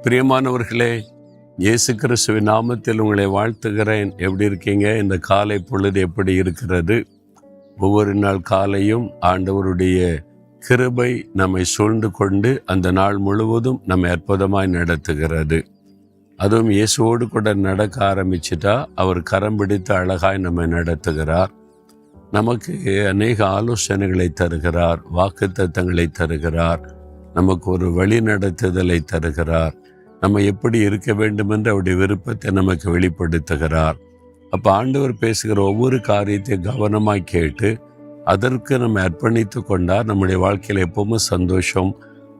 பிரியமானவர்களே, இயேசு கிறிஸ்துவின் நாமத்தில் உங்களை வாழ்த்துகிறேன். எப்படி இருக்கீங்க? இந்த காலை பொழுது எப்படி இருக்கிறது? ஒவ்வொரு நாள் காலையும் ஆண்டவருடைய கிருபை நம்மை சூழ்ந்து கொண்டு அந்த நாள் முழுவதும் நம்மை அற்புதமாய் நடத்துகிறது. அதுவும் இயேசுவோடு கூட நடக்க ஆரம்பிச்சிட்டா அவர் கரம் பிடித்து அழகாய் நம்மை நடத்துகிறார். நமக்கு அநேக ஆலோசனைகளை தருகிறார், வாக்குத்தத்தங்களை தருகிறார், நமக்கு ஒரு வழி நடத்துதலை தருகிறார். நம்ம எப்படி இருக்க வேண்டும் என்று அவருடைய விருப்பத்தை நமக்கு வெளிப்படுத்துகிறார். அப்போ ஆண்டவர் பேசுகிற ஒவ்வொரு காரியத்தையும் கவனமாக கேட்டு அதற்கு நம்ம அர்ப்பணித்து கொண்டால் நம்முடைய வாழ்க்கையில் எப்பவுமே சந்தோஷம்,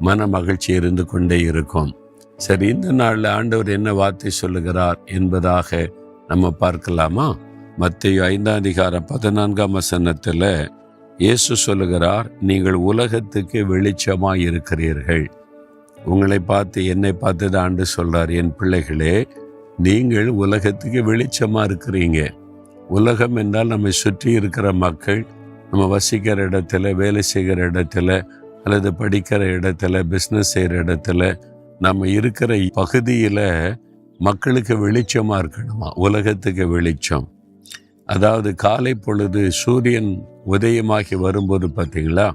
மன மகிழ்ச்சி இருந்து கொண்டே இருக்கும். சரி, இந்த நாளில் ஆண்டவர் என்ன வார்த்தை சொல்லுகிறார் என்பதாக நம்ம பார்க்கலாமா? மத்தேயு 5:14 இயேசு சொல்லுகிறார், நீங்கள் உலகத்துக்கு வெளிச்சமாய் இருக்கிறீர்கள். உங்களை பார்த்து என்னை பார்த்து தான் ஆண்டு சொல்றார், என் பிள்ளைகளே, நீங்கள் உலகத்துக்கு வெளிச்சமாக இருக்கிறீங்க. உலகம் என்றால் நம்மை சுற்றி இருக்கிற மக்கள், நம்ம வசிக்கிற இடத்துல, வேலை செய்கிற இடத்துல, அல்லது படிக்கிற இடத்துல, பிஸ்னஸ் செய்கிற இடத்துல, நம்ம இருக்கிற பகுதியில் மக்களுக்கு வெளிச்சமாக இருக்கணுமா? உலகத்துக்கு வெளிச்சம். அதாவது காலை பொழுது சூரியன் உதயமாகி வரும்போது பார்த்தீங்களா,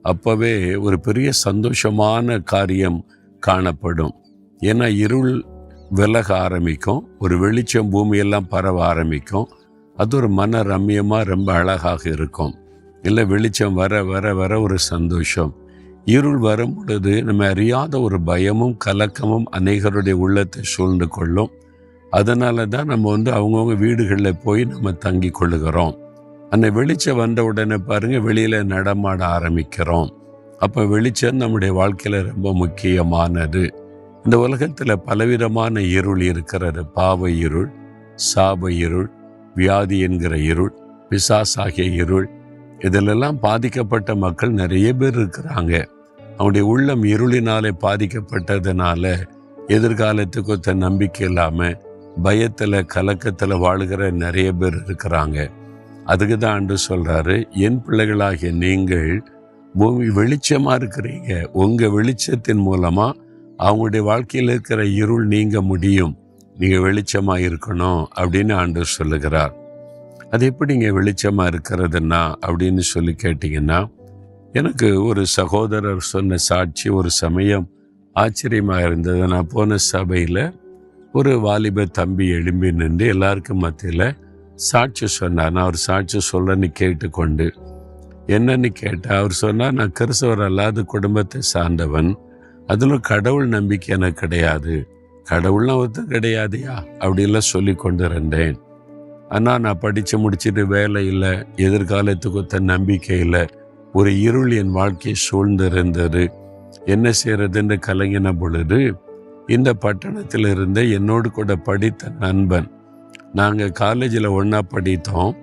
அப்போவே ஒரு பெரிய சந்தோஷமான காரியம் காணப்படும். ஏன்னா இருள் விலக ஆரம்பிக்கும், ஒரு வெளிச்சம் பூமியெல்லாம் பரவ ஆரம்பிக்கும். அது ஒரு மன ரம்யமாக ரொம்ப அழகாக இருக்கும். இல்லை, வெளிச்சம் வர வர வர ஒரு சந்தோஷம். இருள் வரும் பொழுது நம்ம அறியாத ஒரு பயமும் கலக்கமும் அநேகருடைய உள்ளத்தை சூழ்ந்து கொள்ளும். அதனால தான் நம்ம அவங்கவுங்க வீடுகளில் போய் நம்ம தங்கி கொள்ளுகிறோம். அந்த வெளிச்சம் வந்த உடனே பாருங்கள், வெளியில் நடமாட ஆரம்பிக்கிறோம். அப்போ வெளிச்சம் நம்முடைய வாழ்க்கையில் ரொம்ப முக்கியமானது. இந்த உலகத்தில் பலவிதமான இருள் இருக்கிறது. பாவ இருள், சாப இருள், வியாதி என்கிற இருள், பிசாசாகிய இருள். இதிலெல்லாம் பாதிக்கப்பட்ட மக்கள் நிறைய பேர் இருக்கிறாங்க. அவனுடைய உள்ளம் இருளினாலே பாதிக்கப்பட்டதுனால எதிர்காலத்துக்கு நம்பிக்கை இல்லாமல் பயத்தில் கலக்கத்தில் வாழுகிற நிறைய பேர் இருக்கிறாங்க. அதுக்கு தான் ஆண்டு சொல்கிறாரு, என் பிள்ளைகளாகிய நீங்கள் பூமி வெளிச்சமாக இருக்கிறீங்க. உங்கள் வெளிச்சத்தின் மூலமாக அவங்களுடைய வாழ்க்கையில் இருக்கிற இருள் நீங்க முடியும். நீங்கள் வெளிச்சமாக இருக்கணும் அப்படின்னு ஆண்டு சொல்லுகிறார். அது எப்படிங்க வெளிச்சமாக இருக்கிறதுன்னா அப்படின்னு சொல்லி கேட்டிங்கன்னா, எனக்கு ஒரு சகோதரர் சொன்ன சாட்சி ஒரு சமயம் ஆச்சரியமாக இருந்தது. நான் போன சபையில் ஒரு வாலிப தம்பி எழும்பி நின்று எல்லாருக்கும் மத்தியில் சாட்சி சொன்னார். நான் அவர் சாட்சி சொல்லன்னு கேட்டுக்கொண்டு என்னன்னு கேட்டால் அவர் சொன்னார், நான் கிறிஸ்தவர் அல்லாத குடும்பத்தை சார்ந்தவன், அதில் கடவுள் நம்பிக்கை எனக்கு கிடையாது. கடவுள்னா ஒருத்தர் கிடையாதுயா அப்படிலாம் சொல்லி கொண்டு இருந்தேன். ஆனால் நான் படித்து முடிச்சுட்டு வேலை இல்லை, எதிர்காலத்துக்கு ஒருத்த நம்பிக்கை இல்லை, ஒரு இருள் என் வாழ்க்கையை சூழ்ந்து இருந்தது. என்ன செய்யறதுன்னு கலங்கின பொழுது இந்த பட்டணத்தில் இருந்த என்னோடு கூட படித்த நண்பன், நாங்கள் காலேஜில் ஒன்றா படித்தோம்,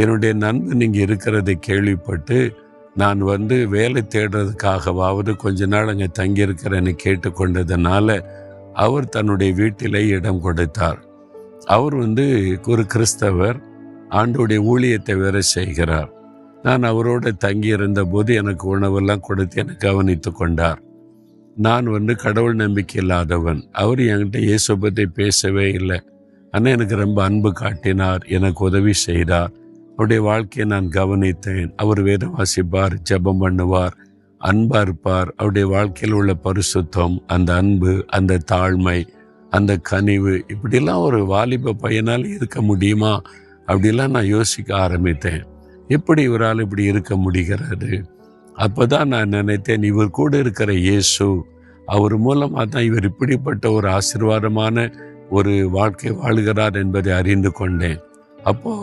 என்னுடைய நண்பன் இங்கே இருக்கிறதை கேள்விப்பட்டு நான் வேலை தேடுறதுக்காகவாவது கொஞ்ச நாள் அங்கே தங்கியிருக்கிறேன்னு கேட்டுக்கொண்டதுனால அவர் தன்னுடைய வீட்டிலே இடம் கொடுத்தார். அவர் ஒரு கிறிஸ்தவர், ஆண்டோடைய ஊழியத்தை வேற செய்கிறார். நான் அவரோட தங்கியிருந்த போது எனக்கு உணவெல்லாம் கொடுத்து எனக்கு கவனித்து கொண்டார். நான் கடவுள் நம்பிக்கை இல்லாதவன். அவர் என்கிட்ட இயேசு பற்றி பேசவே இல்லை. ஆனால் எனக்கு ரொம்ப அன்பு காட்டினார், எனக்கு உதவி செய்தார். அவருடைய வாழ்க்கையை நான் கவனித்தேன். அவர் வேதம் வாசிப்பார், ஜெபம் பண்ணுவார், அன்பாக இருப்பார். அவருடைய வாழ்க்கையில் உள்ள பரிசுத்தம், அந்த அன்பு, அந்த தாழ்மை, அந்த கனிவு, இப்படிலாம் ஒரு வாலிப பையனால் இருக்க முடியுமா அப்படிலாம் நான் யோசிக்க ஆரம்பித்தேன். எப்படி இவரால் இப்படி இருக்க முடிகிறது? அப்போ தான் நான் நினைத்தேன், இவர் கூட இருக்கிற இயேசு, அவர் மூலமாக தான் இவர் இப்படிப்பட்ட ஒரு ஆசீர்வாதமான ஒரு வாழ்க்கை வாழுகிறார் என்பதை அறிந்து கொண்டேன். அப்போ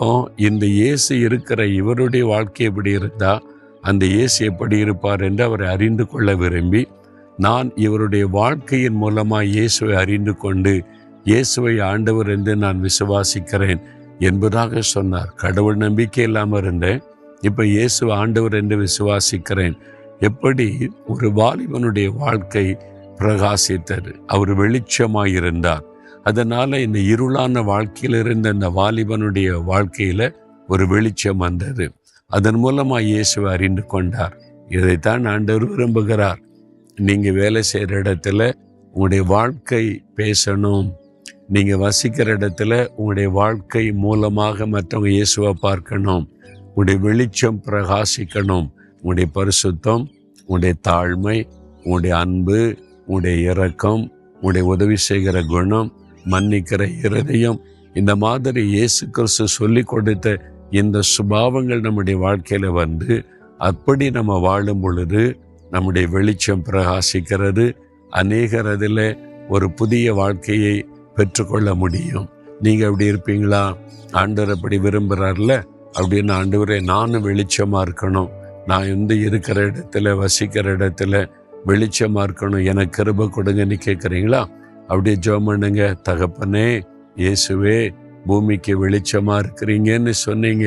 இந்த இயேசு இருக்கிற இவருடைய வாழ்க்கை எப்படி இருந்தால் அந்த இயேசு எப்படி இருப்பார் என்று அவரை அறிந்து கொள்ள விரும்பி, நான் இவருடைய வாழ்க்கையின் மூலமாக இயேசுவை அறிந்து கொண்டு இயேசுவை ஆண்டவர் என்று நான் விசுவாசிக்கிறேன் என்பதாக சொன்னார். கடவுள் நம்பிக்கை இல்லாமல் இருந்தேன், இப்போ இயேசு ஆண்டவர் என்று விசுவாசிக்கிறேன். எப்படி ஒரு வாலிபனுடைய வாழ்க்கை பிரகாசித்தது, அவர் வெளிச்சமாக இருந்தார். அதனால் இந்த இருளான வாழ்க்கையில் இருந்த இந்த வாலிபனுடைய வாழ்க்கையில் ஒரு வெளிச்சம் வந்தது. அதன் மூலமாக இயேசுவை அறிந்து கொண்டார். இதைத்தான் ஆண்டவர் விரும்புகிறார். நீங்கள் வேலை செய்கிற இடத்துல உங்களுடைய வாழ்க்கை பேசணும். நீங்கள் வசிக்கிற இடத்துல உங்களுடைய வாழ்க்கை மூலமாக மற்றவங்க இயேசுவை பார்க்கணும். உங்களுடைய வெளிச்சம் பிரகாசிக்கணும். உங்களுடைய பரிசுத்தம், உங்களுடைய தாழ்மை, உங்களுடைய அன்பு, உங்களுடைய இரக்கம், உங்களுடைய உதவி செய்கிற குணம், மன்னிக்கிற இருதயம், இந்த மாதிரி இயேசு கிறிஸ்து சொல்லி கொடுத்த இந்த சுபாவங்கள் நம்முடைய வாழ்க்கையில் வந்து அப்படி நம்ம வாழும் பொழுது நம்முடைய வெளிச்சம் பிரகாசிக்கிறது. அநேகர் அதில் ஒரு புதிய வாழ்க்கையை பெற்றுக்கொள்ள முடியும். நீங்கள் அப்படி இருப்பீங்களா? ஆண்டவர் அப்படி விரும்புகிறார்ல, அப்படின்னு ஆண்டவரே நானும் வெளிச்சமாக இருக்கணும், நான் இருக்கிற இடத்துல வசிக்கிற இடத்துல வெளிச்சமாக இருக்கணும், எனக்கு கிருபை கொடுங்கன்னு கேட்குறீங்களா? அப்படியே ஜெபம் பண்ணுங்க. தகப்பனே இயேசுவே, பூமிக்கு வெளிச்சமாக இருக்கிறீங்கன்னு சொன்னீங்க,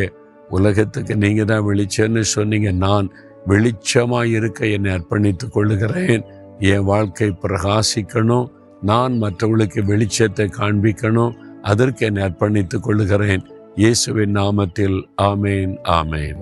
உலகத்துக்கு நீங்கள் தான் வெளிச்சம்னு சொன்னீங்க. நான் வெளிச்சமாக இருக்க என்னை அர்ப்பணித்து கொள்ளுகிறேன். என் வாழ்க்கை பிரகாசிக்கணும், நான் மற்றவர்களுக்கு வெளிச்சத்தை காண்பிக்கணும், அதற்கு என்னை அர்ப்பணித்துக் கொள்ளுகிறேன். இயேசுவின் நாமத்தில் ஆமேன், ஆமேன்.